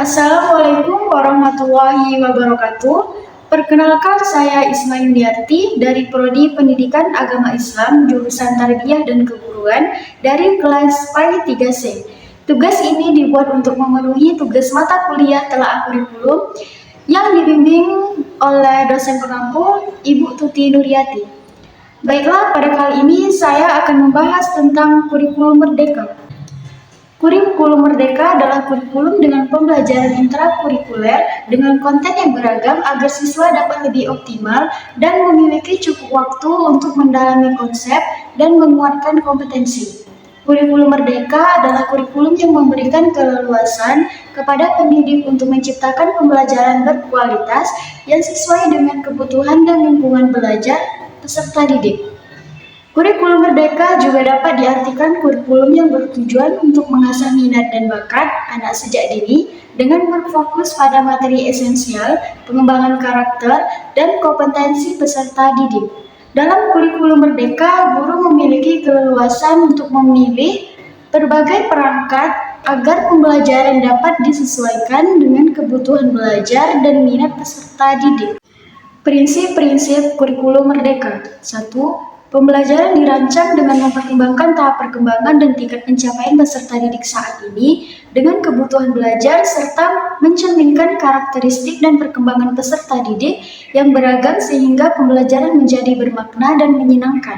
Assalamualaikum warahmatullahi wabarakatuh. Perkenalkan, saya Isma Yuniarti dari Prodi Pendidikan Agama Islam jurusan Tarbiyah dan Keguruan dari kelas PAI 3C. Tugas ini dibuat untuk memenuhi tugas mata kuliah telaah kurikulum yang dibimbing oleh dosen pengampu Ibu Tuti Nuryati. Baiklah, pada kali ini saya akan membahas tentang kurikulum merdeka. Kurikulum Merdeka adalah kurikulum dengan pembelajaran intrakurikuler dengan konten yang beragam agar siswa dapat lebih optimal dan memiliki cukup waktu untuk mendalami konsep dan menguatkan kompetensi. Kurikulum Merdeka adalah kurikulum yang memberikan keleluasan kepada pendidik untuk menciptakan pembelajaran berkualitas yang sesuai dengan kebutuhan dan lingkungan belajar peserta didik. Kurikulum Merdeka juga dapat diartikan kurikulum yang bertujuan untuk mengasah minat dan bakat anak sejak dini dengan berfokus pada materi esensial, pengembangan karakter, dan kompetensi peserta didik. Dalam kurikulum Merdeka, guru memiliki keleluasan untuk memilih berbagai perangkat agar pembelajaran dapat disesuaikan dengan kebutuhan belajar dan minat peserta didik. Prinsip-prinsip kurikulum Merdeka. 1. Pembelajaran dirancang dengan mempertimbangkan tahap perkembangan dan tingkat pencapaian peserta didik saat ini dengan kebutuhan belajar serta mencerminkan karakteristik dan perkembangan peserta didik yang beragam sehingga pembelajaran menjadi bermakna dan menyenangkan.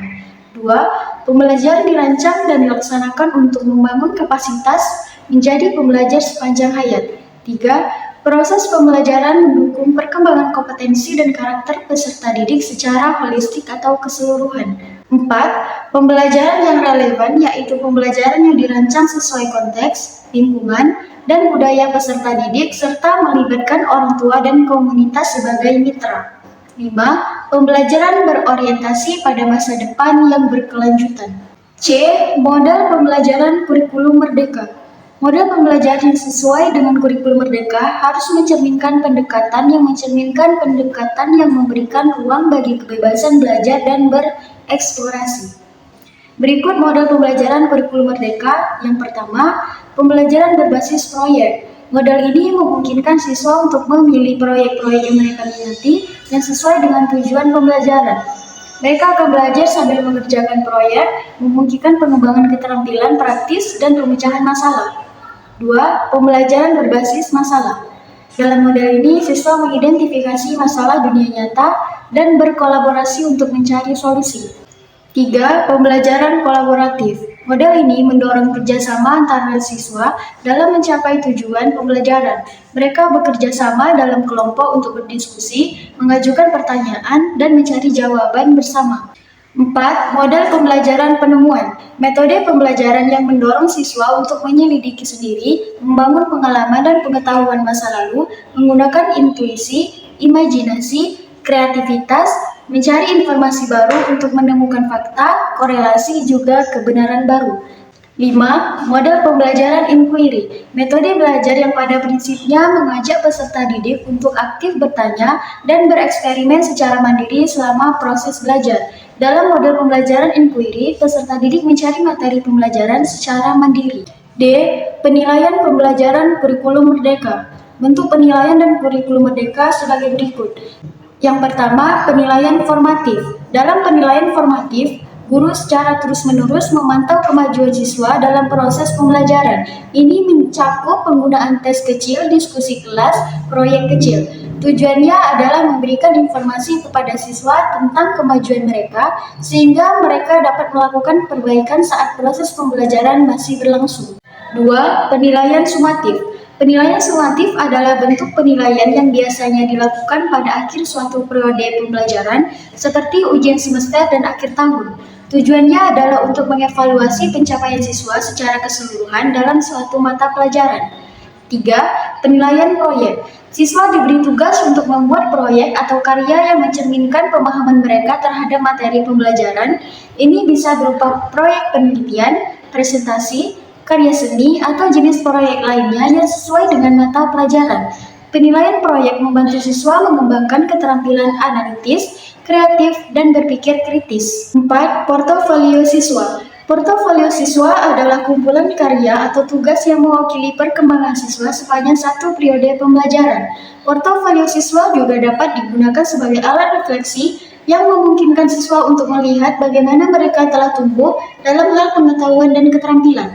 2. Pembelajaran dirancang dan dilaksanakan untuk membangun kapasitas menjadi pembelajar sepanjang hayat. 3. Proses pembelajaran mendukung perkembangan kompetensi dan karakter peserta didik secara holistik atau keseluruhan. 4. Pembelajaran yang relevan yaitu pembelajaran yang dirancang sesuai konteks, lingkungan, dan budaya peserta didik serta melibatkan orang tua dan komunitas sebagai mitra. 5. Pembelajaran berorientasi pada masa depan yang berkelanjutan. C. Model pembelajaran kurikulum merdeka. Model pembelajaran yang sesuai dengan kurikulum Merdeka harus mencerminkan pendekatan yang memberikan ruang bagi kebebasan belajar dan bereksplorasi. Berikut model pembelajaran kurikulum Merdeka. Yang pertama, pembelajaran berbasis proyek. Model ini memungkinkan siswa untuk memilih proyek-proyek yang mereka minati yang sesuai dengan tujuan pembelajaran. Mereka akan belajar sambil mengerjakan proyek, memungkinkan pengembangan keterampilan praktis dan pemecahan masalah. 2. Pembelajaran berbasis masalah. Dalam model ini, siswa mengidentifikasi masalah dunia nyata dan berkolaborasi untuk mencari solusi. 3. Pembelajaran kolaboratif. Model ini mendorong kerjasama antara siswa dalam mencapai tujuan pembelajaran. Mereka bekerja sama dalam kelompok untuk berdiskusi, mengajukan pertanyaan, dan mencari jawaban bersama. 4. Model pembelajaran penemuan. Metode pembelajaran yang mendorong siswa untuk menyelidiki sendiri, membangun pengalaman dan pengetahuan masa lalu, menggunakan intuisi, imajinasi, kreativitas, mencari informasi baru untuk menemukan fakta, korelasi, juga kebenaran baru. 5. Model pembelajaran inquiry. Metode belajar yang pada prinsipnya mengajak peserta didik untuk aktif bertanya dan bereksperimen secara mandiri selama proses belajar. Dalam model pembelajaran inquiry, peserta didik mencari materi pembelajaran secara mandiri. D. Penilaian pembelajaran kurikulum merdeka. Bentuk penilaian dan kurikulum merdeka sebagai berikut. Yang pertama, penilaian formatif. Dalam penilaian formatif, guru secara terus-menerus memantau kemajuan siswa dalam proses pembelajaran. Ini mencakup penggunaan tes kecil, diskusi kelas, proyek kecil. Tujuannya adalah memberikan informasi kepada siswa tentang kemajuan mereka, sehingga mereka dapat melakukan perbaikan saat proses pembelajaran masih berlangsung. 2. Penilaian sumatif. Penilaian sumatif adalah bentuk penilaian yang biasanya dilakukan pada akhir suatu periode pembelajaran, seperti ujian semester dan akhir tahun. Tujuannya adalah untuk mengevaluasi pencapaian siswa secara keseluruhan dalam suatu mata pelajaran. 3. Penilaian proyek. Siswa diberi tugas untuk membuat proyek atau karya yang mencerminkan pemahaman mereka terhadap materi pembelajaran. Ini bisa berupa proyek penelitian, presentasi, karya seni, atau jenis proyek lainnya yang sesuai dengan mata pelajaran. Penilaian proyek membantu siswa mengembangkan keterampilan analitis, kreatif, dan berpikir kritis. 4. Portofolio siswa. Portofolio siswa adalah kumpulan karya atau tugas yang mewakili perkembangan siswa sepanjang satu periode pembelajaran. Portofolio siswa juga dapat digunakan sebagai alat refleksi yang memungkinkan siswa untuk melihat bagaimana mereka telah tumbuh dalam hal pengetahuan dan keterampilan.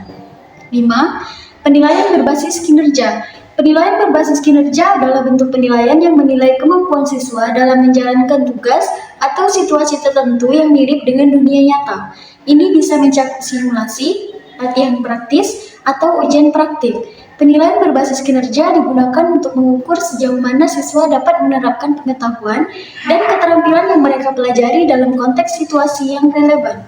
5. Penilaian berbasis kinerja. Penilaian berbasis kinerja adalah bentuk penilaian yang menilai kemampuan siswa dalam menjalankan tugas atau situasi tertentu yang mirip dengan dunia nyata. Ini bisa mencakup simulasi, latihan praktis, atau ujian praktik. Penilaian berbasis kinerja digunakan untuk mengukur sejauh mana siswa dapat menerapkan pengetahuan dan keterampilan yang mereka pelajari dalam konteks situasi yang relevan.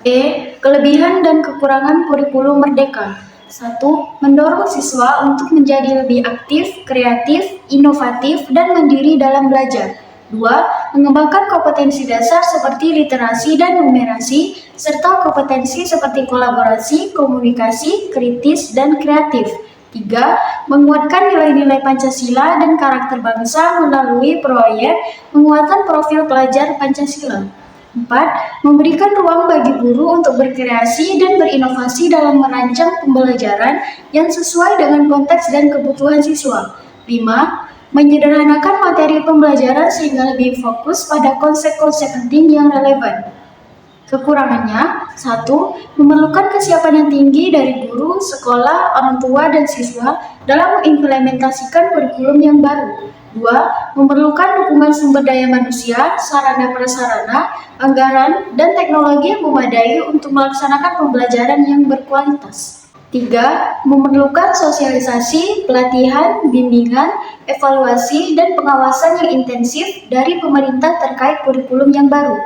Kelebihan dan kekurangan kurikulum merdeka. 1. Mendorong siswa untuk menjadi lebih aktif, kreatif, inovatif, dan mandiri dalam belajar. 2. Mengembangkan kompetensi dasar seperti literasi dan numerasi, serta kompetensi seperti kolaborasi, komunikasi, kritis, dan kreatif. 3. Menguatkan nilai-nilai Pancasila dan karakter bangsa melalui proyek penguatan profil pelajar Pancasila. 4. Memberikan ruang bagi guru untuk berkreasi dan berinovasi dalam merancang pembelajaran yang sesuai dengan konteks dan kebutuhan siswa. 5. Menyederhanakan materi pembelajaran sehingga lebih fokus pada konsep-konsep penting yang relevan. Kekurangannya, 1. Memerlukan kesiapan yang tinggi dari guru, sekolah, orang tua, dan siswa dalam mengimplementasikan kurikulum yang baru. 2. Memerlukan dukungan sumber daya manusia, sarana prasarana, anggaran, dan teknologi yang memadai untuk melaksanakan pembelajaran yang berkualitas. 3. Memerlukan sosialisasi, pelatihan, bimbingan, evaluasi, dan pengawasan yang intensif dari pemerintah terkait kurikulum yang baru.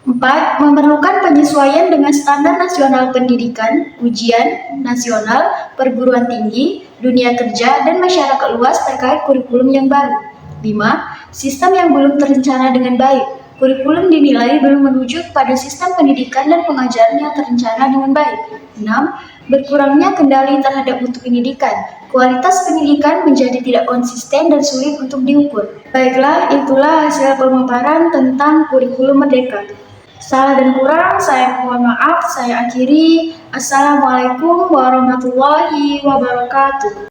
4. Memerlukan penyesuaian dengan standar nasional pendidikan, ujian nasional, perguruan tinggi, dunia kerja, dan masyarakat luas terkait kurikulum yang baru. 5. Sistem yang belum terencana dengan baik. Kurikulum dinilai belum menuju pada sistem pendidikan dan pengajaran yang terencana dengan baik. 6. Berkurangnya kendali terhadap mutu pendidikan. Kualitas pendidikan menjadi tidak konsisten dan sulit untuk diukur. Baiklah, itulah hasil pemaparan tentang kurikulum merdeka. Salah dan kurang, saya mohon maaf, saya akhiri. Assalamualaikum warahmatullahi wabarakatuh.